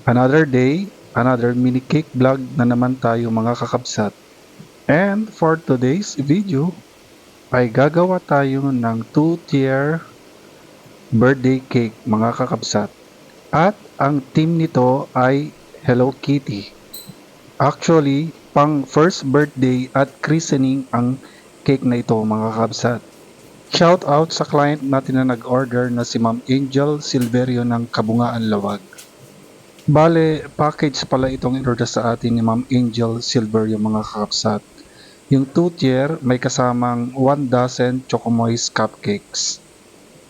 Another day, another mini cake vlog na naman tayo mga kakabsat. And for today's video ay gagawa tayo ng 2-tier birthday cake mga kakabsat. At ang theme nito ay Hello Kitty. Actually, pang first birthday at christening ang cake na ito mga kakabsat. Shout out sa client natin na nag-order na si Ma'am Angel Silverio ng Kabungaan Lawag. Bale, package pala itong in-order sa atin ni Ma'am Angel Silver yung mga kakapsat. Yung 2-tier may kasamang 1 dozen Chocomoist cupcakes.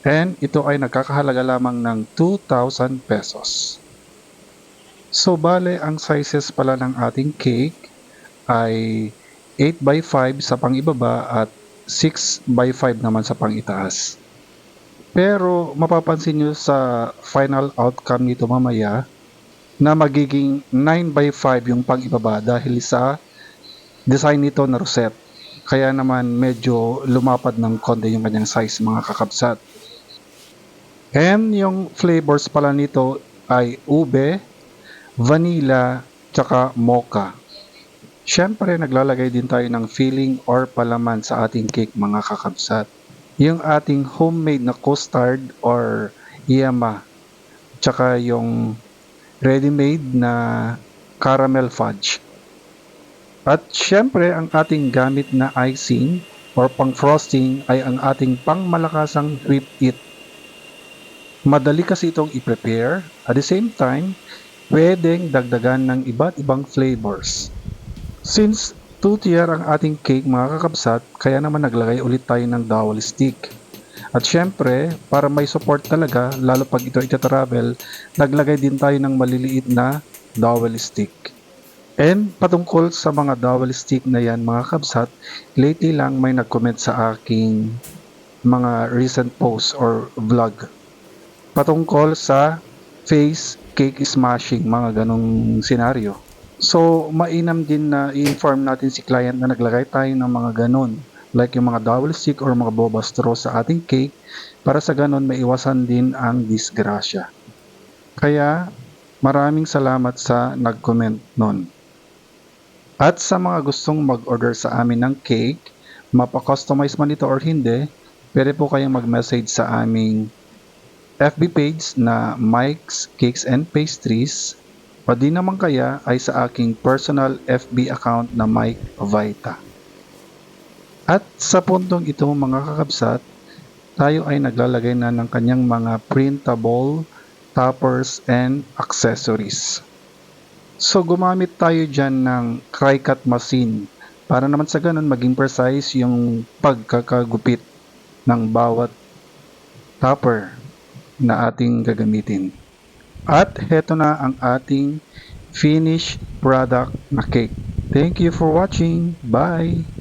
And ito ay nagkakahalaga lamang ng 2,000 pesos. So bale, ang sizes pala ng ating cake ay 8x5 sa pang-ibaba at 6x5 naman sa pang-itaas. Pero mapapansin nyo sa final outcome nito mamaya na magiging 9x5 yung pang-ibaba dahil sa design nito na rosette. Kaya naman medyo lumapad ng konti yung kanyang size mga kakabsat. And yung flavors pala nito ay ube, vanilla, tsaka mocha. Siyempre naglalagay din tayo ng filling or palaman sa ating cake mga kakabsat. Yung ating homemade na custard or yema, tsaka yung ready-made na caramel fudge. At syempre ang ating gamit na icing or pang-frosting ay ang ating pangmalakasang whip it. Madali kasi itong i-prepare. At the same time, pwedeng dagdagan ng iba't ibang flavors. Since 2-tier ang ating cake mga kakabsat, kaya naman naglagay ulit tayo ng dowel stick. At syempre, para may support talaga, lalo pag ito ita-travel, naglagay din tayo ng maliliit na dowel stick. And patungkol sa mga dowel stick na yan mga kabsat, lately lang may nag-comment sa aking mga recent posts or vlog. Patungkol sa face cake smashing, mga ganong senaryo. So, mainam din na i-inform natin si client na naglagay tayo ng mga ganon, like yung mga dowel stick or mga boba straw sa ating cake, para sa ganon maiwasan din ang disgrasya. Kaya, maraming salamat sa nag-comment nun. At sa mga gustong mag-order sa amin ng cake, mapa-customize man ito or hindi, pwede po kayong mag-message sa aming FB page na Mike's Cakes and Pastries, o di naman kaya ay sa aking personal FB account na Mike Vita. At sa puntong ito mga kakabsat, tayo ay naglalagay na ng kanyang mga printable toppers and accessories. So gumamit tayo dyan ng Cricut machine para naman sa ganun maging precise yung pagkakagupit ng bawat topper na ating gagamitin. At heto na ang ating finished product na cake. Thank you for watching. Bye!